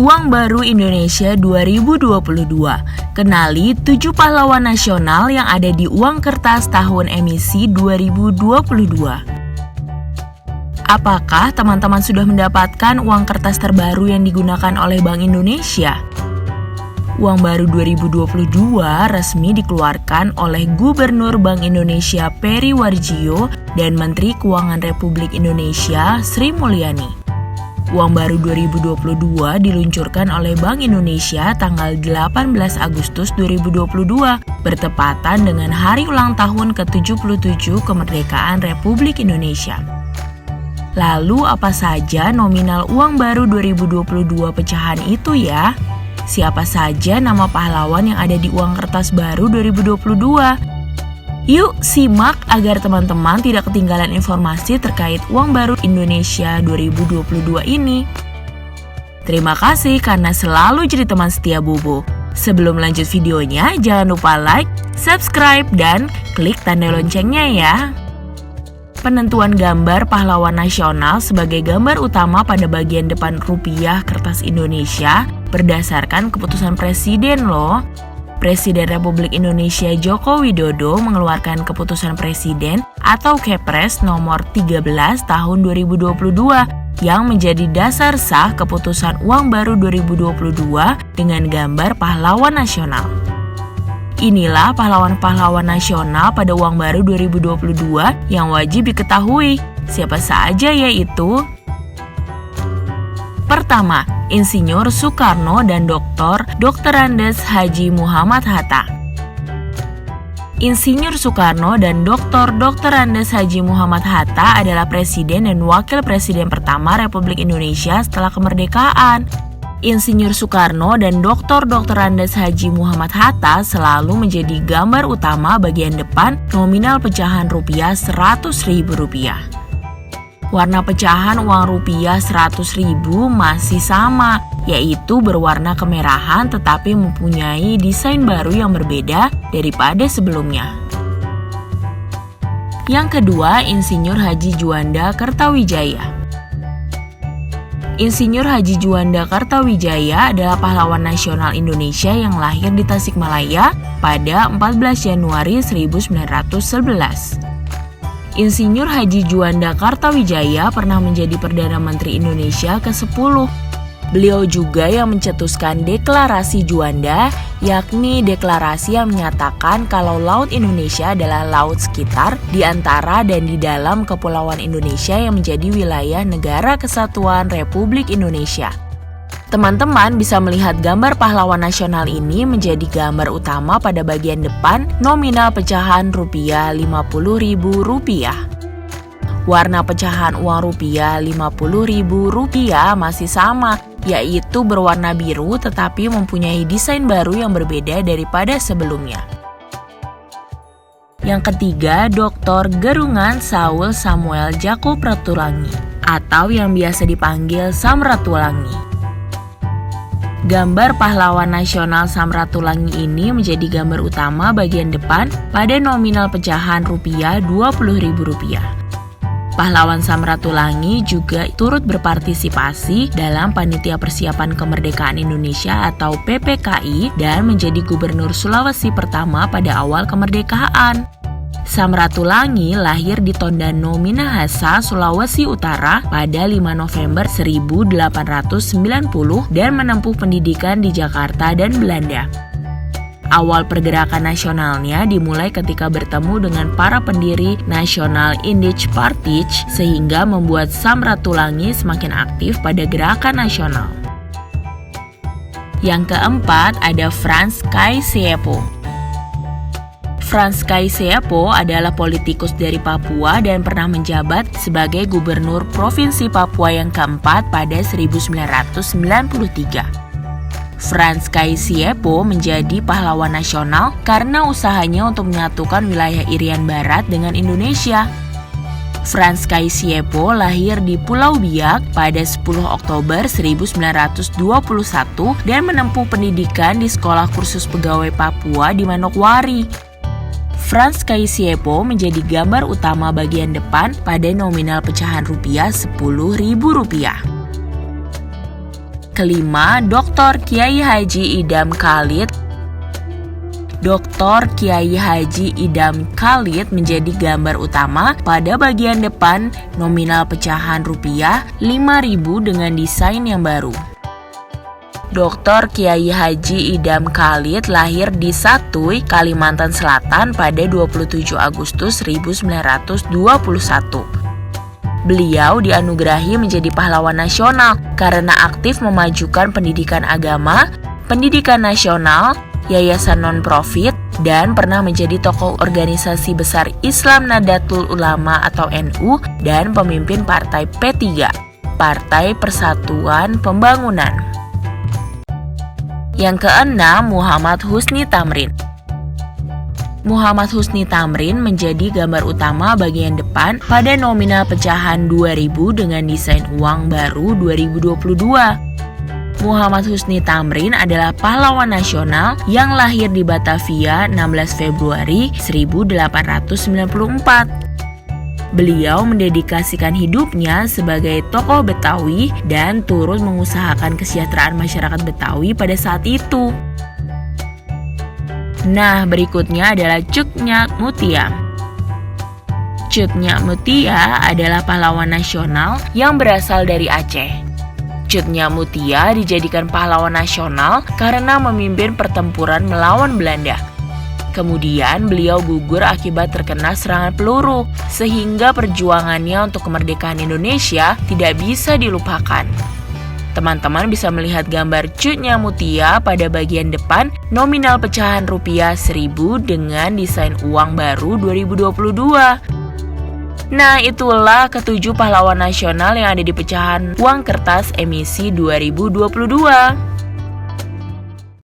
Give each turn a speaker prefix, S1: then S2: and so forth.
S1: Uang Baru Indonesia 2022. Kenali 7 pahlawan nasional yang ada di uang kertas tahun emisi 2022. Apakah teman-teman sudah mendapatkan uang kertas terbaru yang digunakan oleh Bank Indonesia? Uang Baru 2022 resmi dikeluarkan oleh Gubernur Bank Indonesia Peri Warjio dan Menteri Keuangan Republik Indonesia Sri Mulyani. Uang Baru 2022 diluncurkan oleh Bank Indonesia tanggal 18 Agustus 2022 bertepatan dengan hari ulang tahun ke-77 kemerdekaan Republik Indonesia. Lalu apa saja nominal uang baru 2022 pecahan itu ya? Siapa saja nama pahlawan yang ada di uang kertas baru 2022? Yuk simak agar teman-teman tidak ketinggalan informasi terkait Uang Baru Indonesia 2022 ini. Terima kasih karena selalu jadi teman setia Bobo. Sebelum lanjut videonya, jangan lupa like, subscribe, dan klik tanda loncengnya ya. Penentuan gambar pahlawan nasional sebagai gambar utama pada bagian depan rupiah kertas Indonesia berdasarkan keputusan Presiden loh. Presiden Republik Indonesia Joko Widodo mengeluarkan keputusan Presiden atau Kepres nomor 13 tahun 2022 yang menjadi dasar sah keputusan Uang Baru 2022 dengan gambar pahlawan nasional. Inilah pahlawan-pahlawan nasional pada Uang Baru 2022 yang wajib diketahui. Siapa saja yaitu? Pertama, Insinyur Soekarno dan Dr. Andes Haji Muhammad Hatta. Insinyur Soekarno dan Dr. Andes Haji Muhammad Hatta adalah Presiden dan Wakil Presiden pertama Republik Indonesia setelah kemerdekaan. Insinyur Soekarno dan Dr. Andes Haji Muhammad Hatta selalu menjadi gambar utama bagian depan nominal pecahan rupiah Rp100.000. Warna pecahan uang rupiah Rp100.000 masih sama, yaitu berwarna kemerahan tetapi mempunyai desain baru yang berbeda daripada sebelumnya. Yang kedua, Insinyur Haji Juanda Kertawijaya. Insinyur Haji Juanda Kertawijaya adalah pahlawan nasional Indonesia yang lahir di Tasikmalaya pada 14 Januari 1911. Insinyur Haji Juanda Kertawijaya pernah menjadi Perdana Menteri Indonesia ke-10. Beliau juga yang mencetuskan Deklarasi Juanda, yakni deklarasi yang menyatakan kalau Laut Indonesia adalah laut sekitar, di antara dan di dalam Kepulauan Indonesia yang menjadi wilayah Negara Kesatuan Republik Indonesia. Teman-teman bisa melihat gambar pahlawan nasional ini menjadi gambar utama pada bagian depan nominal pecahan rupiah Rp50.000. Warna pecahan uang rupiah Rp50.000 masih sama, yaitu berwarna biru tetapi mempunyai desain baru yang berbeda daripada sebelumnya. Yang ketiga, Dr. Gerungan Saul Samuel Jakob Ratulangi atau yang biasa dipanggil Samratulangi. Gambar pahlawan nasional Samratulangi ini menjadi gambar utama bagian depan pada nominal pecahan rupiah Rp20.000. Pahlawan Samratulangi juga turut berpartisipasi dalam Panitia Persiapan Kemerdekaan Indonesia atau PPKI dan menjadi Gubernur Sulawesi pertama pada awal kemerdekaan. Samratulangi lahir di Tondano Minahasa, Sulawesi Utara pada 5 November 1890 dan menempuh pendidikan di Jakarta dan Belanda. Awal pergerakan nasionalnya dimulai ketika bertemu dengan para pendiri National Indisch Party sehingga membuat Samratulangi semakin aktif pada gerakan nasional. Yang keempat ada Frans Kai Seepo. Frans Kai Seepo adalah politikus dari Papua dan pernah menjabat sebagai Gubernur Provinsi Papua yang keempat pada 1993. Frans Kai Seepo menjadi pahlawan nasional karena usahanya untuk menyatukan wilayah Irian Barat dengan Indonesia. Frans Kai Seepo lahir di Pulau Biak pada 10 Oktober 1921 dan menempuh pendidikan di Sekolah Kursus Pegawai Papua di Manokwari. Frans Kai Seepo menjadi gambar utama bagian depan pada nominal pecahan rupiah Rp10.000. kelima, Dr. Kiai Haji Idham Khalid. Dr. Kiai Haji Idham Khalid menjadi gambar utama pada bagian depan nominal pecahan rupiah 5.000 dengan desain yang baru. Dr. Kiai Haji Idham Khalid lahir di Satuy, Kalimantan Selatan pada 27 Agustus 1921. Beliau dianugerahi menjadi pahlawan nasional karena aktif memajukan pendidikan agama, pendidikan nasional, yayasan non-profit, dan pernah menjadi tokoh organisasi besar Islam Nahdlatul Ulama atau NU dan pemimpin partai P3, Partai Persatuan Pembangunan. Yang keenam, Muhammad Husni Tamrin. Muhammad Husni Tamrin menjadi gambar utama bagian depan pada nominal pecahan 2.000 dengan desain uang baru 2022. Muhammad Husni Tamrin adalah pahlawan nasional yang lahir di Batavia 16 Februari 1894. Beliau mendedikasikan hidupnya sebagai tokoh Betawi dan turut mengusahakan kesejahteraan masyarakat Betawi pada saat itu. Nah, berikutnya adalah Cut Nyak Mutia. Cut Nyak Mutia adalah pahlawan nasional yang berasal dari Aceh. Cut Nyak Mutia dijadikan pahlawan nasional karena memimpin pertempuran melawan Belanda. Kemudian beliau gugur akibat terkena serangan peluru, sehingga perjuangannya untuk kemerdekaan Indonesia tidak bisa dilupakan. Teman-teman bisa melihat gambar Cut Nyak Mutia pada bagian depan nominal pecahan rupiah 1.000 dengan desain uang baru 2022. Nah, itulah ketujuh pahlawan nasional yang ada di pecahan uang kertas emisi 2022.